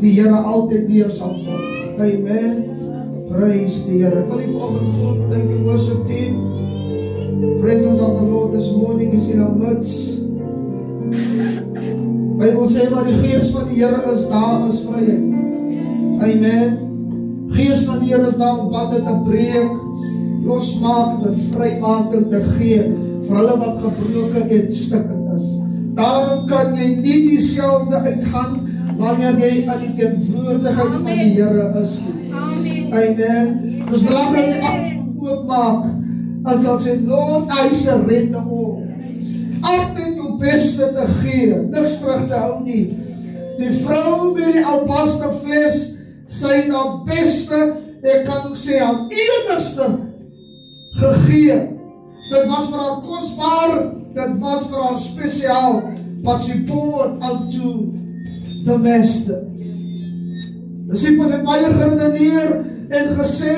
Die Here altyd deur sal volg. Amen. Praise die Here. Wil you vanoggend thank you worship team. Presence of the Lord this morning is in our midst. Bybel sê waar die gees van die Here is, daar is vryheid. Amen. Gees van die Here is daar om bande te breek, losmaak en vrymaking te gee vir hulle wat gebroken en stikkend is. Daarom kan jy nie dieselfde uitgaan wanneer jy aan die teenwoordigheid van die Here is. Amen. Dus belangrijk die afstand oopmaak en dan sê, Lord, hy surrender all. Altyd jou beste te gee, niks terug te hou nie. Die vrou met die albaster fles, sy het haar beste, ek kan ook sê, haar enigste gegee. Dit was vir haar kostbaar, dit was vir haar speciaal, but she poured unto the master. Disciples het baie geredeneer en gesê,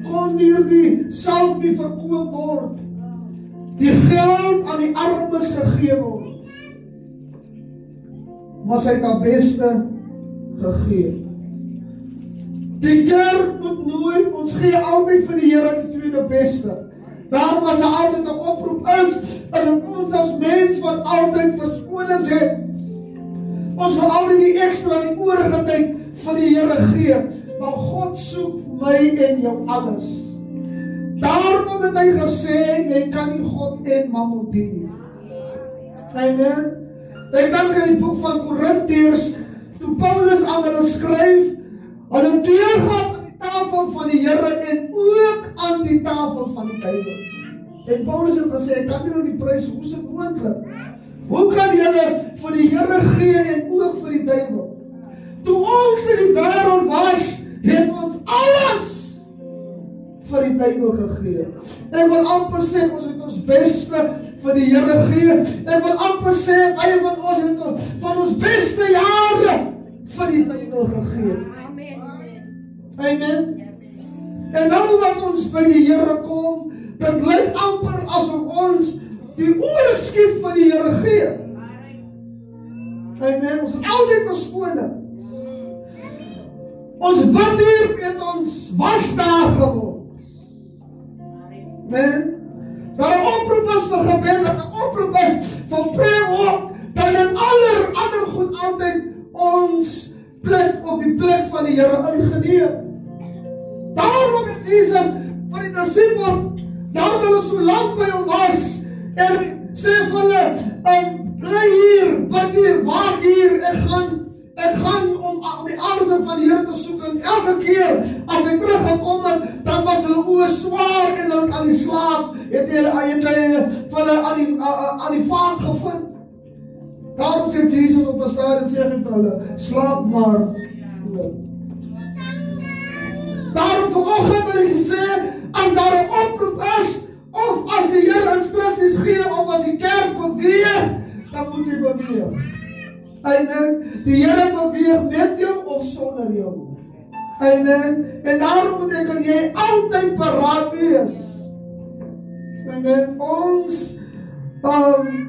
kon hierdie self nie verkoop word, die geld aan die armes gegee word. Maar sy het haar beste gegee. Die kerk moet nooit, ons gee altyd vir die Here die tweede beste. Daarom as daar altyd 'n oproep is dit ons as mens wat altyd verskonings het. Ons wil altyd die ekstra, die oorige tyd vir die Here gee. Maar God soek my en jou alles. Daarom het hy gesê, jy kan nie God en mammon dien nie. Amen. Ek dink in die boek van Korintiërs, toe Paulus aan hulle skryf, hulle deurgaan aan die tafel van die Here en ook aan die tafel van die duiwel. En Paulus het gesê, ek kan nie nou die prys, hoe is dit moontlik? Hoe kan julle vir die Here gee en ook vir die duiwel? Toe ons in die wêreld was, het ons alles vir die duiwel gegee. Ek wil amper sê, ons het ons beste vir die Here gee. Ek wil amper sê, baie van ons het van ons beste jare vir die duiwel gegee. Amen. En nou wat ons by die Here kom, dit lyk amper asof ons die oorskiet van die Here gee. Amen. Ons het altyd verskoning. Ons bid hier met ons wasdaag geword. Amen. As daar 'n oproep is vir gebed, as 'n oproep is vir prayer, dan in ander goed altyd ons plek of die plek van die Here ingeneem. Daarom het Jesus vir die disippels, nadat hulle so lank by hom was, en sê vir hulle, bly hier, bid hier, waak hier, ek gaan om die aansig van die Here te soek, en elke keer, as hy teruggekom het, dan was hulle oë swaar, en hulle aan die slaap, het hulle aan die vaart gevind. Daarom sê Jesus op 'n stadium, sê hy vir hulle, slaap maar. Daarom vanoggend wil ek sê, as daar 'n oproep is, of as die Here instruksies gee, of as die kerk beweeg, dan moet jy beweeg. Amen. Die Here beweeg met jou of sonder jou. Amen. En daarom moet ek en jy altyd paraat wees. Amen. Ons,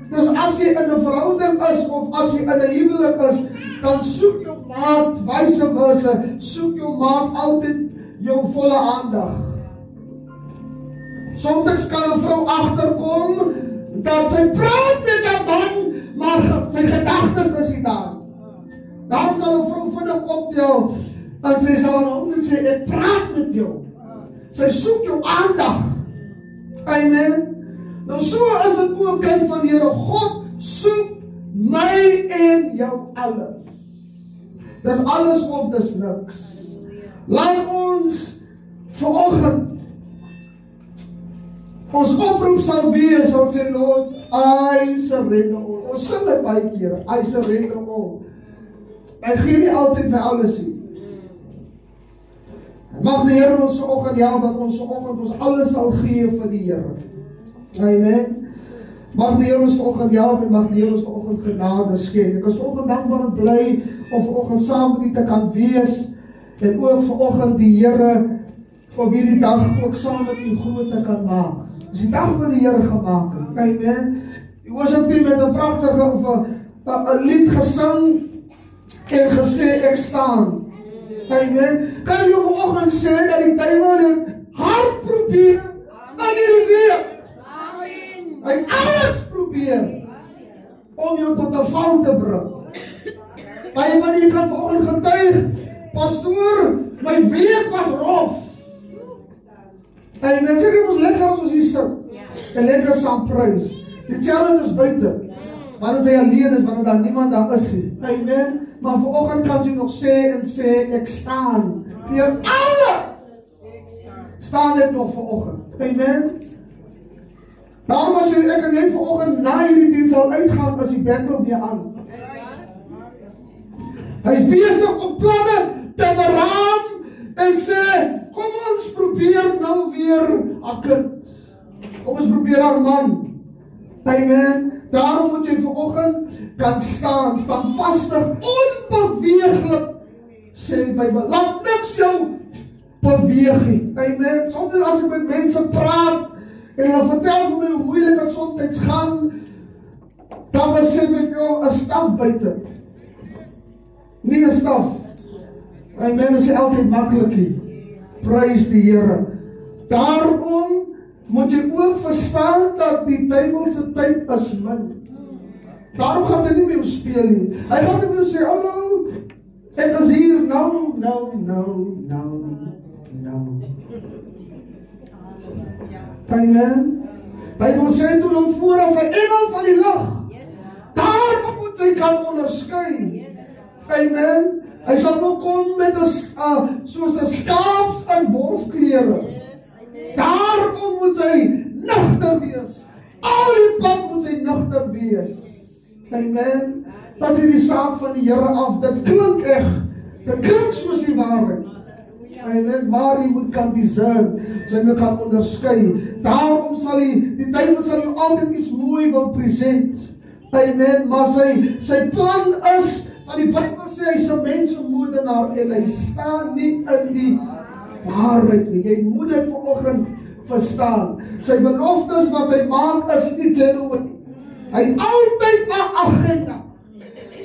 dus as jy in 'n verhouding is, of as jy in 'n huwelik is, dan soek jou maat, vice versa, soek jou maat altyd jou volle aandag. Soms kan 'n vrou agterkom dat sy praat met 'n man, maar sy gedagtes is nie daar. Daarom sal 'n vrou vinnig optel en sy sal hom net sê, ek praat met jou. Sy soek jou aandag. Amen. Nou so is dit ook kind van die Here. God soek my en jou alles. Dis alles of dis niks. Laat ons vanoggend ons oproep sal wees, sal sê, Lord, I surrender all. Ons sing dit baie kere, I surrender all. Hy gee nie altyd my alles nie. Mag die Here ons vanoggend help, dat ons vanoggend ons alles sal gee vir die Here. Amen. Mag die Here ons vanoggend help, en mag die Here ons vanoggend genade skenk. Ek is vanoggend dankbaar en bly om vanoggend saam met u te kan wees, en ook vanoggend die Here op hierdie dag ook saam met u groot te kan maak. Dis die dag van die Here gemaak. Amen. Die worship-team met 'n pragtige 'n lied gesing en gesê, ek staan. Amen. Kan jy vanoggend sê dat die duiwel het hard probeer in hierdie week? Hy alles probeer om jou tot 'n val te bring. Baie van julle kan vanoggend getuig pastoor, my week was rough. En dan kyk ons lekker as ons hier sit. En lekker saam prys. Die challenge is buite. Wanneer jy alleen is, wanneer daar niemand daar is nie. Amen. Maar vanoggend kan jy nog sê, ek staan. Teen alles. Staan ek nog vanoggend. Amen. Daarom as ek en jy vanoggend na hierdie diens sal uitgaan, as die battle weer aan. Hy is besig om planne te beraam en sê, kom ons probeer nou weer 'n kind. Kom ons probeer haar man. Amen. Daarom moet jy vanoggend kan staan vastig, onbeweeglik, sê die Bybel. Laat niks jou beweeg nie. Amen. Soms as ek met mense praat en hulle vertel vir my hoe moeilik dit soms gaan, dan besef ek, 'n staf buite. Nie 'n staf. Amen, is altyd maklik nie. Prys die Here. Daarom moet jy ook verstaan dat die Bybelse tyd is min. Daarom gaan hy nie meer speel nie. Hy gaan nie meer sê, hallo, ek is hier, nou. Amen. Bybel sê toe hom voor as 'n engel van die lig. Daarom moet hy kan onderskei. Amen. Hy sal nog kom met soos 'n skaaps en wolfklere. Daarom moet hy nugter wees. Al die pad moet hy nugter wees. Amen. As jy die saak van die Here af, dit klink eg. Dit klink soos die waarheid. Amen. Maar jy moet kan discern, jy moet kan onderskei. Daarom sal die duiwel sal jou altyd iets mooi wil present. Amen. Maar sy plan is, want die Bybel sê hy is 'n mensemoordenaar en hy staan nie in die waarheid nie. Jy moet dit vanoggend verstaan. Sy beloftes wat hy maak is nie genuine. Hy het altyd 'n agenda.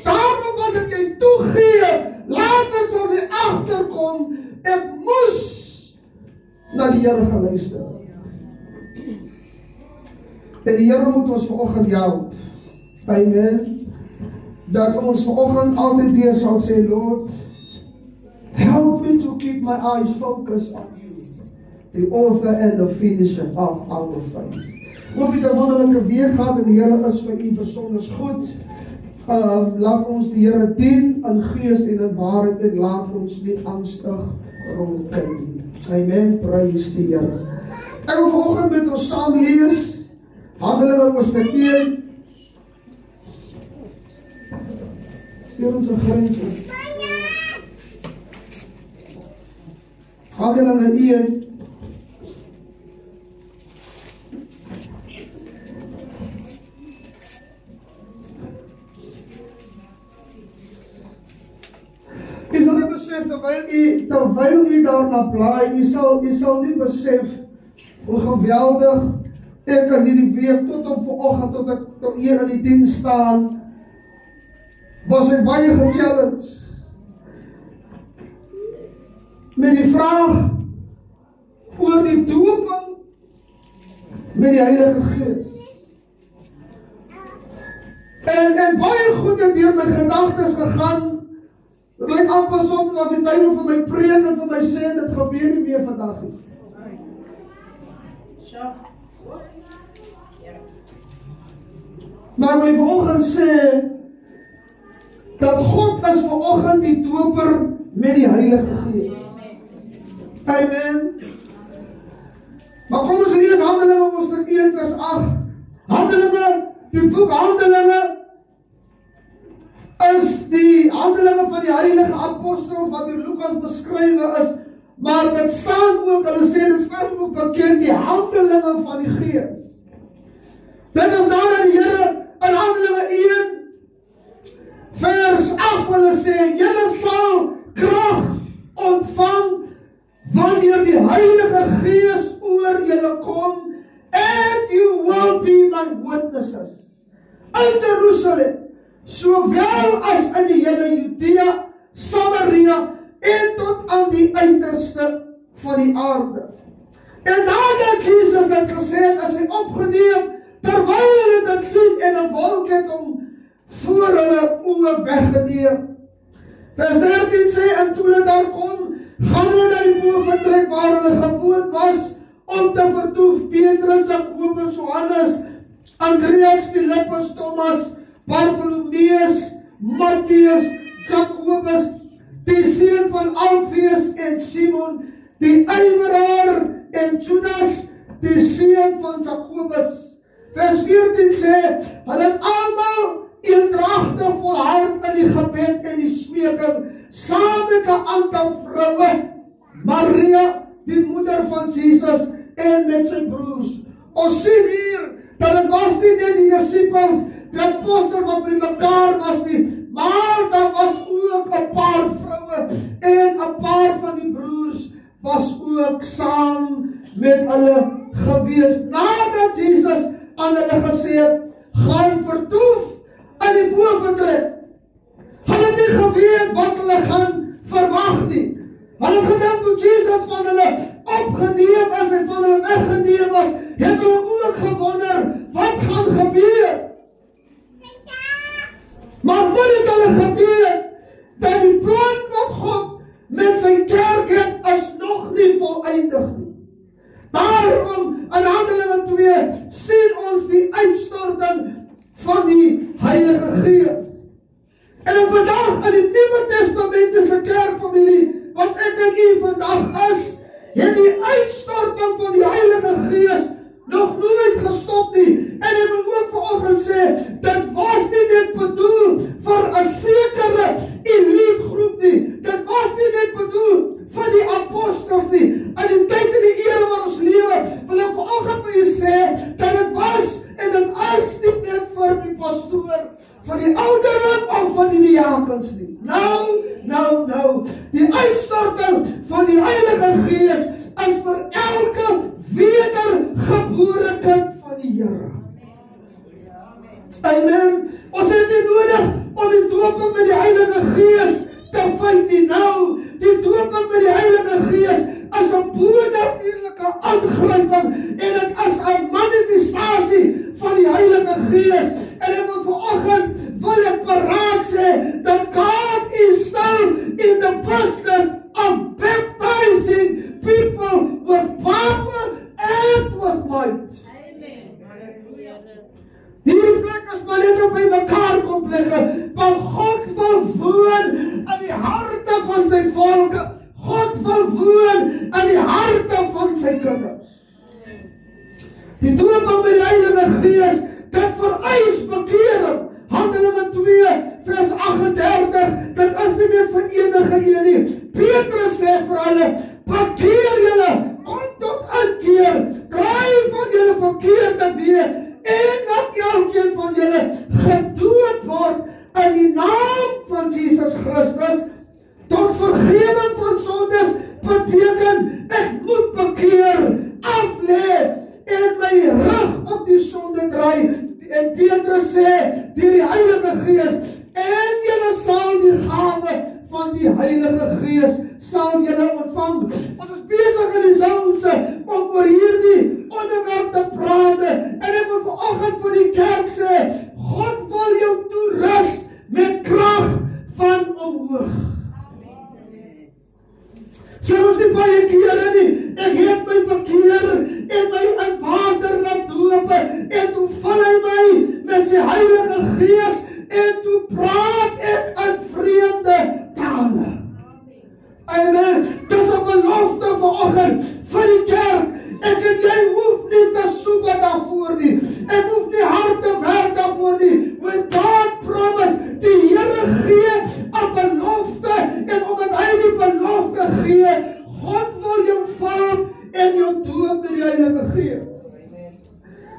Daarom wanneer jy toegee, later sal jy agterkom, ek moes na die Here geluister. En die Here moet ons vanoggend help. Amen. Dat ons vanoggend altyd weer sal sê, Lord, help me to keep my eyes focused on you, the author and the finisher of our faith. Hoop jy 'n wonderlike week gehad en die Here is vir u besonder goed. Laat ons die Here dien in gees en in waarheid en laat ons nie angstig rondkyk nie. Amen. Prys die Here. Ek wil vanoggend met ons saam lees Handelinge hoofstuk 1. Hier ons grens op. Handelinge 1. Jy sal nie besef, terwyl jy daarna blaai, jy sal nie besef hoe geweldig ek in hierdie week tot op vanoggend tot ek hier in die diens staan, was ek baie gechallenged met die vraag oor die dooping met die Heilige Gees. En baie goed het deur my gedagtes gegaan. Dit lyk amper soms of die duiwel vir my preek en vir my sê, dit gebeur nie meer vandag nie. Maar my vanoggend sê, dat God is vanoggend die doper met die Heilige Gees. Amen. Maar kom ons lees Handelinge hoofstuk 1 vers 8. Handelinge, die boek Handelinge, is die handelinge van die heilige apostels wat deur Lukas beskrywe is, maar dit staan ook, hulle sê dit staan ook bekend, die handelinge van die Gees. Dit is daar dat die Here in Handelinge 1 vers 8 hulle sê, julle sal krag ontvang wanneer die Heilige Gees oor julle kom, and you will be my witnesses in Jerusalem, sowel as in die hele Judea, Samaria en tot aan die uiterste van die aarde. En nadat Jesus dit gesê het, is hy opgeneem, terwyl hulle dit sien en 'n wolk het hom voor hulle oë weggeneem. Vers 13 sê, en toe hulle daar kom, gaan hulle na die boventrek waar hulle gewoon was, om te vertoef. Petrus, Jakobus, Johannes, Andreas, Philippus, Thomas, Bartholomeus, Mattheus, Jakobus, die seun van Alfeus en Simon, die ywerhaar en Judas, die seun van Jakobus. Vers 14 sê, hulle almal eendragtig volhard in die gebed en die smeking, saam met 'n aantal vroue, Maria, die moeder van Jesus, en met sy broers. Ons sien hier, dat het was nie net die disciples, die apostels wat met mekaar was nie, maar daar was ook 'n paar vroue, en 'n paar van die broers was ook saam met hulle gewees. Nadat Jesus aan hulle gesê het, gaan vertoef in die boventrek. Hulle het nie geweet wat hulle gaan verwag nie. Hulle het gedink toe Jesus van hulle opgeneem is en van hulle weggeneem was, het hulle ook gewonder, wat gaan gebeur? Maar moet het hulle geweet, dat die plan wat God met sy kerk het, is nog nie voleindig nie. Daarom, in Handelinge 2, sien ons die uitstorting van die Heilige Gees. En op vandag in die Nuwe Testamentiese kerkfamilie, wat ek en u vandag is, het die uitstorting van die Heilige Gees nog nooit gestop nie. En ek wil ook vanoggend sê, dit was nie net bedoel vir 'n sekere elite groep nie. Dit was nie net bedoel vir die apostels nie. In die tyd en die era waar ons lewe, wil ek vanoggend vir u sê, dat dit was en dit is nie net vir die pastoor, vir die ouderling of vir die diakens nie. Nou, die uitstorting van die Heilige Gees is vir elke wedergebore kind van die Here. Amen. Ons het nie nodig om die dooping met die Heilige Gees te vind nie. Nou, die dooping met die Heilige Gees is 'n bonatuurlike aangryping en dit is 'n manifestasie van die Heilige Gees. En ek wil vanoggend ek paraat sê dat God is still in the business of baptizing people with power and with might. Hierdie plek is maar net op by mekaar kom plekke, maar God wil woon in die harte van sy volke. God wil woon in die harte van sy kinders. Die dooping met die Heilige Gees, dit vereis bekering. Handelinge 2 vers 38, dit is nie net vir enige een nie. Petrus sê vir hulle, bekeer julle, kom tot inkeer, draai van julle verkeerde weë, en dat elkeen van julle gedoop word in die naam van Jesus Christus, tot vergewing van sondes, beteken, ek moet bekeer, aflê, en my rug op die sonde draai. En Petrus sê, deur die Heilige Gees, en julle sal die gawe van die Heilige Gees sal julle ontvang. Ons is besig in die zounse om oor hierdie onderwerp te praat, en ek wil vanoggend vir die kerk sê, God wil jou toerus met krag van omhoog. Sê ons nie baie kere nie, ek het my bekeer en my in water laat doop, en toe val hy my met sy Heilige Gees, en toe praat ek in vreemde tale. Amen. Dis 'n belofte vanoggend vir die kerk. Ek en jy hoef nie te soek daarvoor nie. Ek hoef nie hard te werk daarvoor nie. When God promise, die Here gee 'n belofte, en omdat hy die belofte gee, God wil jou vul en jou doop met die Heilige Gees.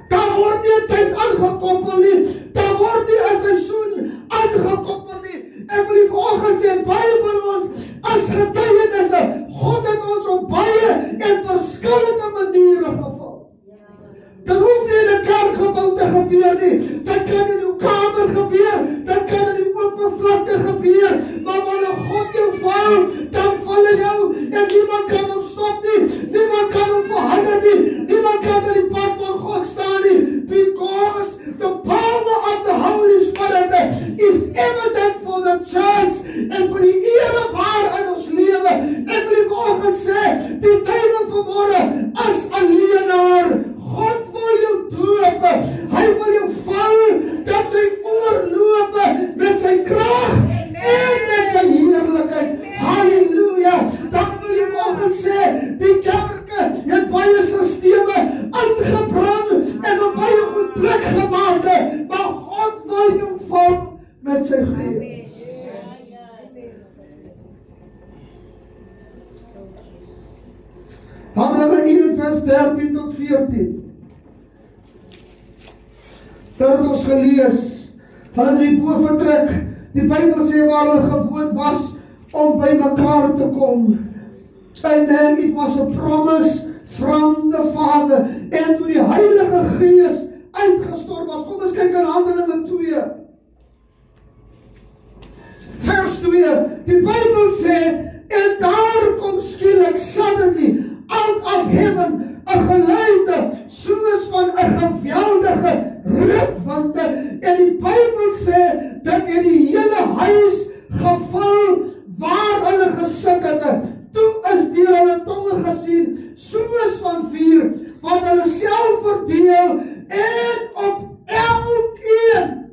Daar word nie 'n tyd aangekoppel nie. Daar word nie 'n seisoen aangekoppel nie. Ek wil vanoggend sê, baie van ons as getuienisse, God het ons op baie en verskillende maniere geval. Dit hoef nie in 'n kerkgebou te gebeur nie. Dit kan in jou kamer gebeur, dit kan in die open vlakte gebeur, maar wanneer God jou val, dan val hy jou, en niemand kan hom stop nie, niemand kan hom verhinder nie, niemand kan in die pad van God staan nie, because the power of the Holy Spirit is evident for the church, en vir die Handelinge 1 vers 13 tot 14. Daar het ons gelees, hulle het die boe vertrek, die Bybel sê waar hulle gewoond was om by mekaar te kom. Amen, it was a promise from the Father. En toe die Heilige Gees uitgestort was, kom ons kyk in Handelinge 2. Vers 2, die Bybel sê, en daar kom skielik suddenly out of heaven 'n geluide soos van 'n geweldige rukwind, en die Bybel sê dat in die hele huis gevul waar hulle gesit het. Toe is deur hulle tonge gesien soos van vuur wat hulle self verdeel, en op elkeen,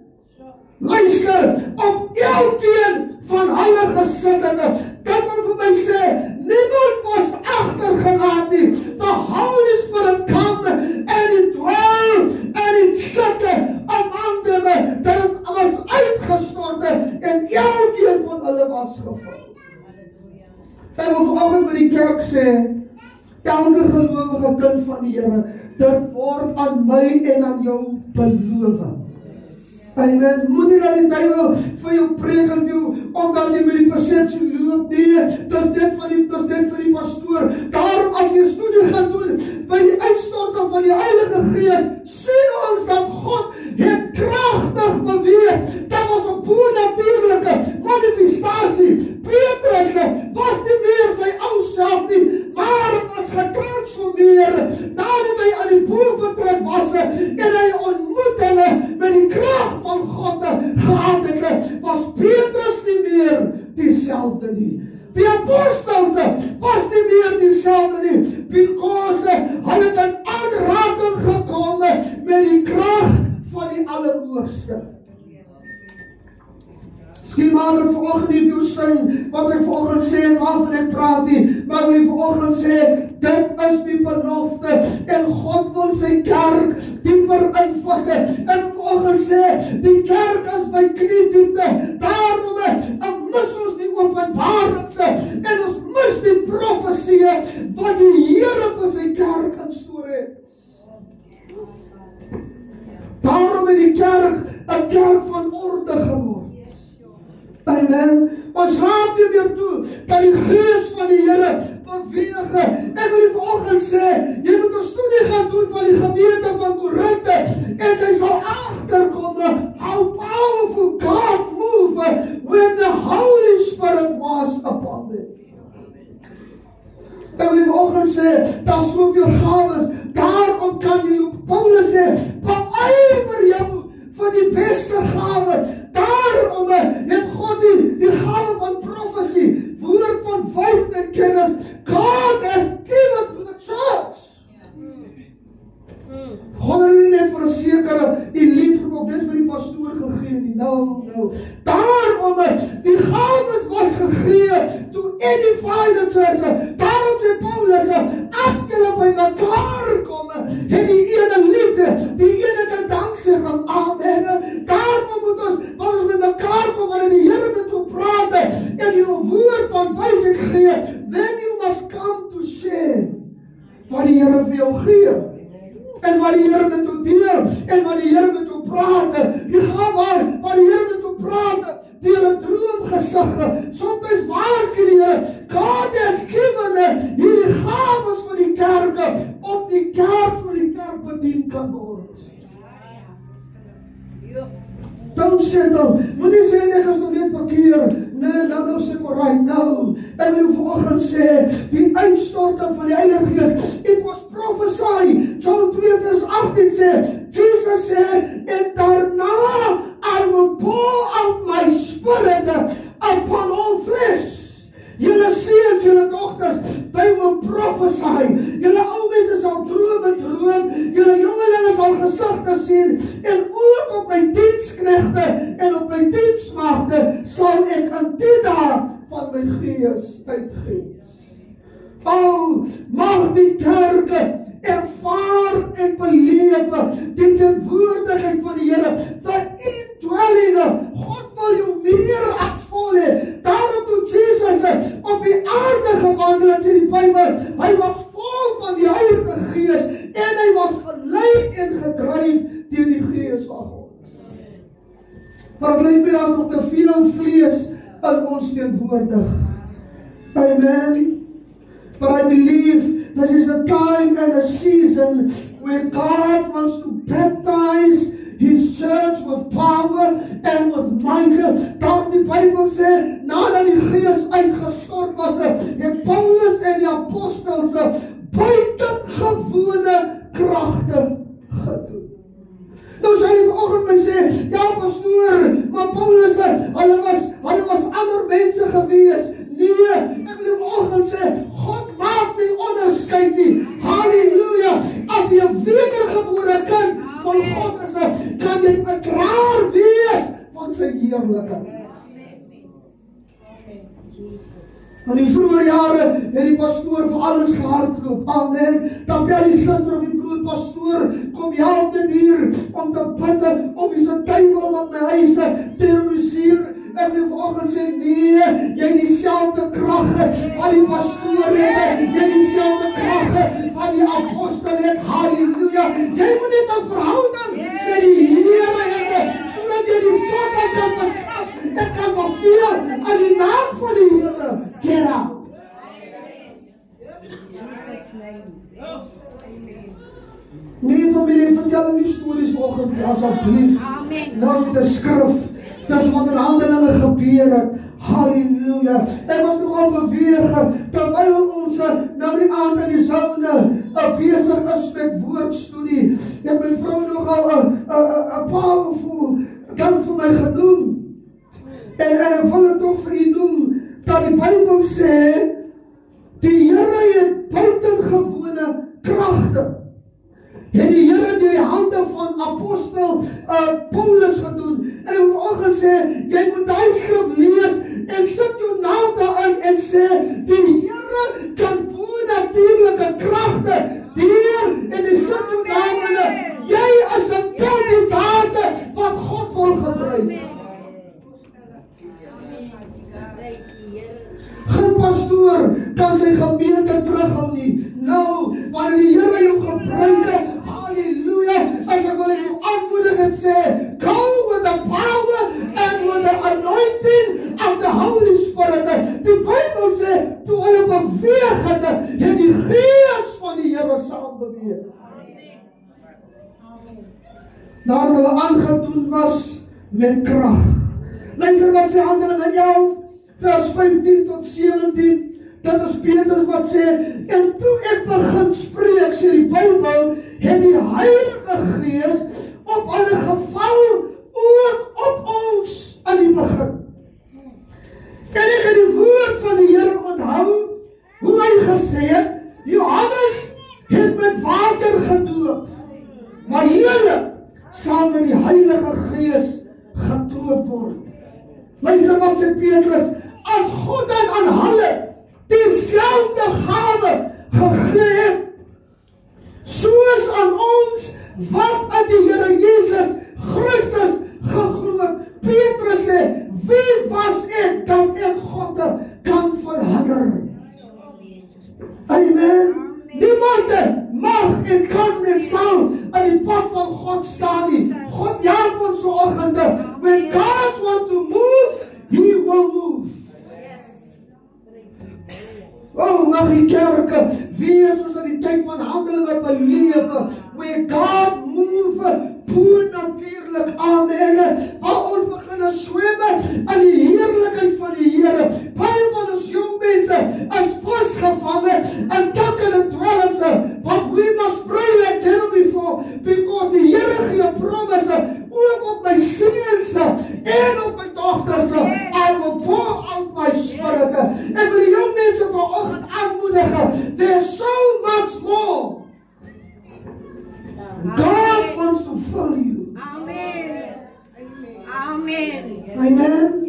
luister, op elkeen van hulle gesit het. Dit wil vir my sê, niemand was agtergelaat nie. The Holy Spirit come and it dwell and it sit among them. Dat het was uitgestort en elkeen van hulle was gevul. Ek wil vanoggend vir die kerk sê, elke gelowige kind van die Here, dit word aan my en aan jou beloof. Amen. Moet nie dat die duiwel vir jou preek en jou, omdat jy met die persepsie loop, nee, dis net vir die pastoor. Daarom as jy 'n studie gaan doen, by die uitstorting van die Heilige Gees, sien ons dat God het kragtig beweeg. Dat was 'n bo-natuurlike manifestasie. Petrus was nie meer sy ou self nie, maar het was getransformeer, nadat hy aan die boventrek was, en hy ontmoet hulle met die krag van God gehad het, was Petrus nie meer dieselfde nie. Die apostels was nie meer dieselfde nie, because hulle het in aanraking gekom met die krag van die Allerhoogste. Miskien maak ek vanoggend nie vir jou sin wat ek vanoggend sê en waarvan ek praat nie, maar ek wil vanoggend sê, dit is die belofte en God wil sy kerk dieper invat. En vanoggend sê, die kerk is by kniediepte, daarom mis ons die openbarings en ons mis die profesie wat die Here vir sy kerk instoor het. Daarom het die kerk 'n kerk van orde geword. Amen. Ons laat nie meer toe dat die Gees van die Here beweeg. Ek wil vanoggend sê, jy moet 'n studie gaan doen van die gemeente van Korinthe en jy sal agterkom how powerful God moved when the Holy Spirit was upon them. Ek wil vanoggend sê, daar is soveel gawes, daarom kan jy, Paulus sê, beywer jou vir die beste gawe. Daarom het God die gawe van profesie, woord van wysheid en kennis, God has given to the church. God het nie net vir 'n sekere elite of net vir die pastoor gegee nie. No. Daarom die gawes was gegee to edify the church. Daarom sê Paulus, as julle by mekaar kom, het die ene liefde, die ene kan danksegging. Amen. Daarom moet ons, wat ons met mekaar kom, wanneer die Here met ons praat en die woord van wysheid gee, then you must come to share wat die Here vir jou gee. En wat die Here met jou deel, en wat die Here met jou praat, die gawe wat die Here met jou praat, deur 'n droomgesig, soms waarsku die Here, God has given hierdie gawes vir die kerk, op die kerk vir die kerk bedien kan word. Don't settle, moenie sê ek is nog net bekeer, nee, nou sê ek alright, nou, ek wil vanoggend sê, die uitstorting van die Heilige Gees, it was prophesy, John 2 vers 18 sê, Jesus sê, en daarna, I will pour out my spirit upon all flesh. Julle seuns, julle dogters, they will prophesy. Julle ou mense sal droom, julle jongelinge sal gesigte sien, en ook op my diensknegte en op my diensmagte sal ek in die dae van my Gees uitgee. Mag die kerke ervaar en beleef die teenwoordigheid van die Here, the indwelling. God wil jou meer as vol hê. Daarom toe Jesus op die aarde gewandel het, sê die Bybel, hy was vol Maar het lyk my daar's nog te veel vlees in ons teenwoordig. Amen. But I believe this is a time and a season where God wants to baptize His church with power and with might. Daar die Bybel sê, nadat die Gees uitgestort was, het Paulus en die apostels buitengewone kragte gedoen. Nou sê hy vanoggend my sê, ja pastoor, maar Paulus, hulle was ander mense gewees. Nee, ek wil vanoggend sê, God maak nie onderskeid nie. Halleluja. As jy 'n wedergebore kind van God is, kan jy 'n draer wees van sy heerlikheid. In die vroeë jare het die pastoor vir alles gehardloop. Amen. Dan bel die suster of die broer, pastoor, kom help net hier om te bid of is 'n duiwel wat my huis terroriseer. Ek wil vanoggend sê, nee, jy het dieselfde krag van die pastoor het, jy het dieselfde krag van die apostel het. Halleluja. Jy moet net 'n verhouding met die Here hê, sodat jy die sonde kan bestraf. Ek kan beveel aan die naam van die Here. Get out. Nee, familie, vertel nie stories vanoggend asseblief. Nou die skrif. Dis wat in Handelinge gebeur het. Halleluja. Ek was nogal beweeg terwyl ons nou die aand in die saune besig is met woordstudie. En my vrou nogal 'n powerful kan vir my genoem. En ek wil dit tog vir u noem dat die Bybel sê die Here het buitengewone kragte. Het die Here deur die hande van apostel Paulus gedoen. En ek wil vanoggend sê, jy moet daai skrif lees en sit jou naam daarin en sê, die Here kan bonatuurlike kragte deur en jy sit jou naam in. Jy is 'n kandidaat wat God wil gebruik. Geen pastoor kan sy gemeente terughou nie. Nou, wanneer die Here jou gebruik, halleluja, as ek wil jou aanmoedig en sê, go with the power and with the anointing of the Holy Spirit. Die Bybel sê, toe hulle beweeg het die Gees van die Here saam beweeg. Nadat hulle aangedoen was met krag. Luister wat sê Handelinge 11, vers 15 tot 17. Dit is Petrus wat sê, en toe ek begin spreek, sê die Bybel, het die Heilige Gees op hulle geval, ook op ons in die begin. En ek het die woord van die Here onthou, hoe hy gesê het, Johannes het met water gedoop, maar Here sal met die Heilige Gees gedoop word. Luister wat sê Petrus, as God dan aan hulle dieselfde gawe gegee het, soos aan ons wat in die Here Jesus Christus geglo het. Petrus sê, wie was ek dat ek God kan verhinder? Amen. Niemand mag en kan en sal in die pad van God staan nie. God jaag ons so oggend. When God wants to move, He will move. Oh, mag die kerke weer soos in die tyd van Handelinge belewe, where God move bonatuurlik, amen, waar ons begin swem in die heerlikheid van die Here. Baie van ons jong mense is vasgevang in takke en dwelms, but we must pray like never before, because die Here gee promise, ook op my seuns en op my dogters, I will pour out my spirit. Ek wil die jong mense vanoggend aanmoedig, there's so much more. God wants to fill you. Amen. Amen. Amen.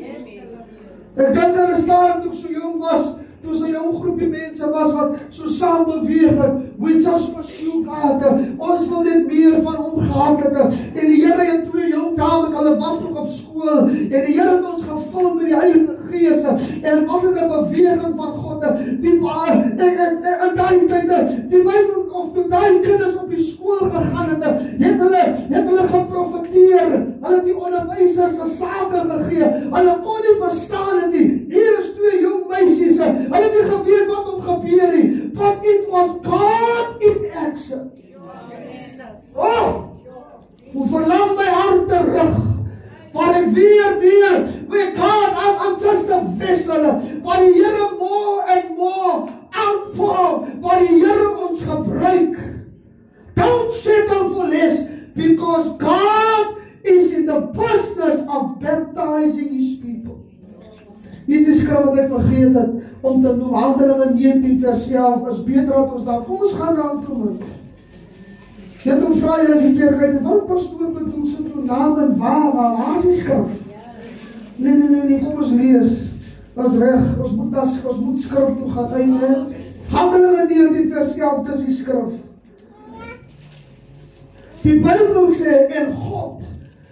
Ek dink hulle staan toe so jong was, toe so jong groepie mense was wat so saam beweeg het. We just pursue God. Ons wil net meer van hom gehad het. En die Here het twee jong dames, hulle was nog op skool en die Here het ons gevul met die Heilige Gees. En was dit 'n beweging van God. Die paar in daai tyd, die Bybel of toe daai kinders op die skool gegaan het hulle geprofeteer. Hulle het die onderwysers 'n sake gegee. Hulle kon nie verstaan het nie. Hier is 2 jong meisies. Hulle het nie geweet wat om gebeur nie. But it was God in action. Oh! Hoe verlang my hart terug. Waar ek weer where God, I'm just a vessel. Waar die Here more and more outpour. Waar die Here ons gebruik. Don't settle for less, because God is in the business of baptizing His people. Hier is die skrif wat ek vergeet het om te noem. Handelinge 19 vers 11 is beter dat ons daar. Kom ons gaan daar toe man. Net om vra jy as die kerk uit, wat pastoor bedoel so toe naam en waar is die skrif? Nee, kom ons lees. Dat is reg, ons moet skrif toe gaan. Amen. Handelinge 19 vers 11, dis die skrif. Die Bybel sê, en God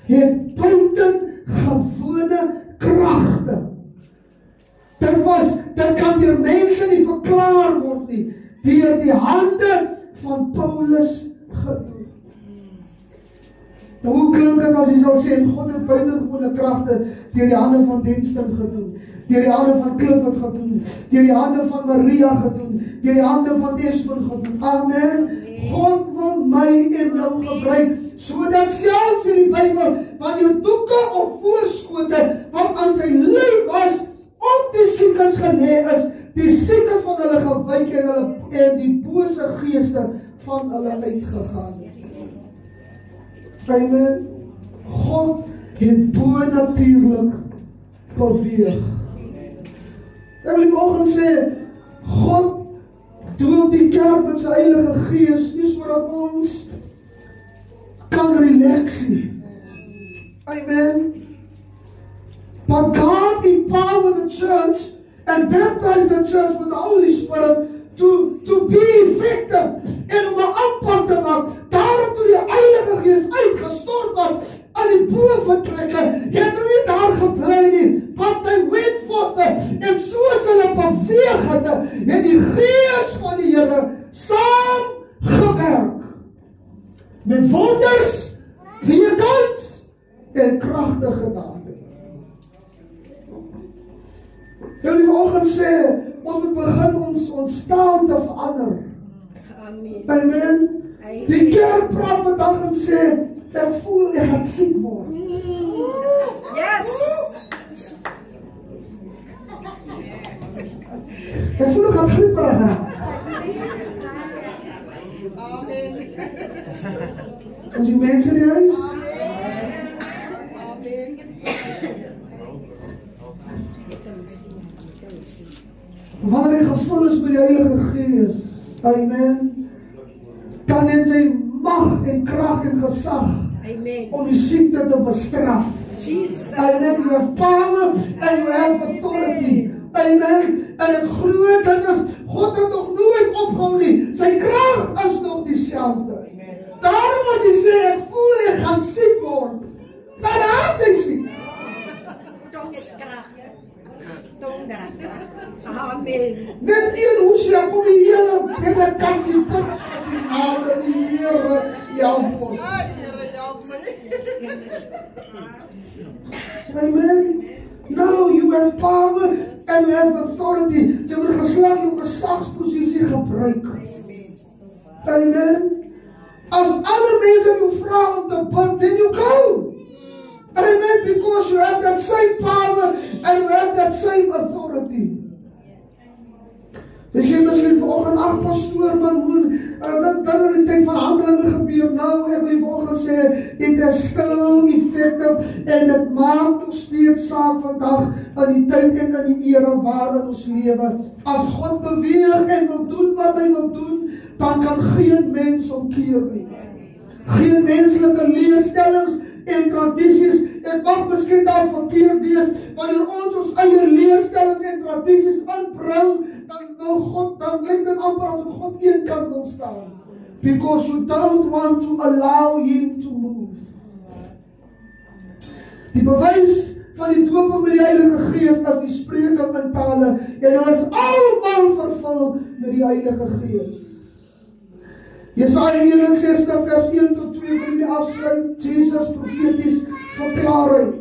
het buitengewone kragte. Dit kan deur mense nie verklaar word nie, deur die hande van Paulus gedoen. Nou hoe klink dit as jy sal sê, God het buitengewone kragte deur die hande van Denston gedoen, deur die hande van Clifford gedoen, deur die hande van Maria gedoen, deur die hande van Espen gedoen. Amen. God wil my en jou gebruik, sodat selfs in die Bybel, van jou doeke of voorskote, wat aan sy lyf was, op die siekes gelê is, die siekes van hulle gewyk en die bose geeste van hulle uitgegaan. Amen. God het bonatuurlik beweeg. Ek wil vanoggend sê, God doop die kerk met sy Heilige Gees, nie sodat ons kan relax nie. Amen. But God empowered the church and baptized the church with the Holy Spirit to be effective en om 'n aanpak te maak. Daarom toe die Heilige Gees uitgestort was aan die bovenvertrekke, het hulle nie daar gebly nie, but they went forth, en soos hulle beweeg het die Gees van die Here saam gewerk met wonders, tekens en kragtige dade. Wil die vanoggend sê, ons moet begin ons taal te verander. Amen. Amen. Die kerk praat vandag en sê, ek voel ek gaan siek word. Yes. Ek voel ek gaan grieperig hê. Amen. Ons die mense in die huis. Amen. Wanneer hy gevul is met die Heilige Gees, amen, kan hy sy mag en krag en gesag om die siekte te bestraf. Jesus. Amen. You have power and you have authority. Amen. En ek glo dit is, God het nog nooit opgehou nie. Sy krag is nog dieselfde. Daarom wat hy sê, ek voel ek gaan siek word. Dan raak hy siek. Krag. Amen. Net een hoesie, kom die hele binnen kassie, kassie nader, die Here help ons. Here help my. Amen. Now you have power and you have authority. Jy moet geslag jou gesagsposisie gebruik. Amen. As ander mense jou vra om te bid, then you go. Amen, because you have that same power and you have that same authority. Jy sê miskien vanoggend, ag pastoor, man, dat in die tyd van Handelinge gebeur. Nou, ek wil vanoggend sê, it is still effective en dit maak nog steeds saak vandag in die tyd en in die era waarin ons lewe. As God beweeg en wil doen wat hy wil doen, dan kan geen mens omkeer nie. Geen menslike leerstellings en tradisies, en mag miskien daar verkeerd wees, wanneer ons eie leerstellings en tradisies inbring, dan wil God, dan lyk dit amper asof God een kant wil staan. Because you don't want to allow him to move. Die bewys van die doop met die Heilige Gees as die spreking in tale, en hulle is almal vervul met die Heilige Gees. Jesaja 61 vers 1 tot 2 wil die afsluit. Jesus profeties verklaring.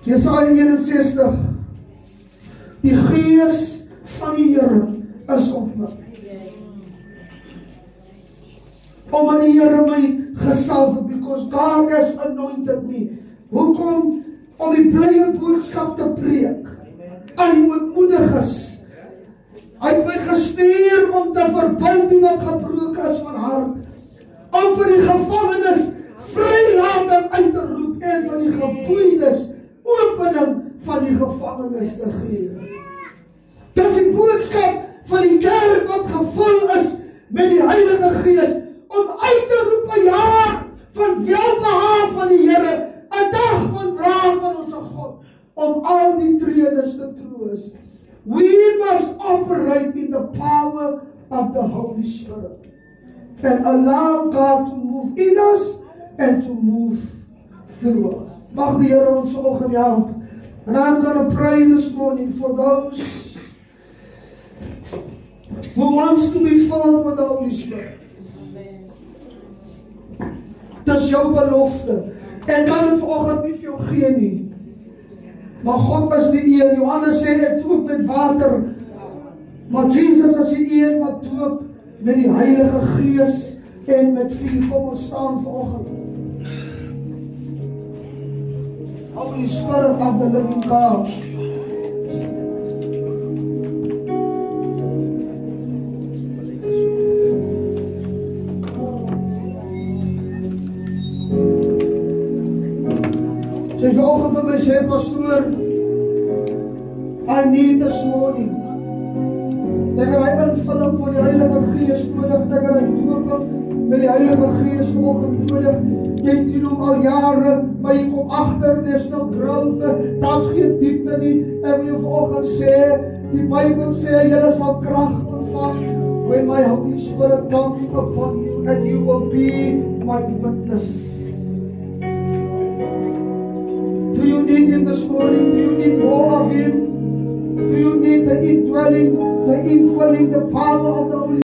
Jesaja 61. Die Gees van die Here is op my. Omdat die Here my gesalf het, because God has anointed me. Hoekom? Om die blye boodskap te preek aan die ootmoediges. Hy het my gestuur om te verbind die wat gebroken is van hart, om vir die gevangenes vrylating uit te roep en vir die geboeides opening van die gevangenes te gee. Dis die boodskap van die kerk wat gevul is met die Heilige Gees, om uit te roep 'n jaar van welbehaag van die Here, 'n dag van wraak van ons God, om al die treurdes te troos. We must operate in the power of the Holy Spirit and allow God to move in us and to move through us. Mag die Here ons vanoggend help. And I'm going to pray this morning for those who wants to be filled with the Holy Spirit. Dis jou belofte. En kan het vanoggend nie vir jou gee nie. Maar God is die een. Johannes sê, ek doop met water. Maar Jesus is die een wat doop met die Heilige Gees en met vuur. Kom ons staan vanoggend. Holy Spirit of the living God. Sy vanoggend vir my sê, pastoor, I need this morning. Ek het my invulling van die Heilige Gees nodig, ek het my doop met die Heilige Gees vanoggend nodig. Jy doen hom al jare, maar jy kom agter, there's no growth, daar's geen diepte nie. Ek wil jou vanoggend sê, die Bybel sê, julle sal krag ontvang when my Holy Spirit comes upon you, and you will be my witness. Do you need Him this morning? Do you need more of Him? Do you need the indwelling, the infilling, the power of the Holy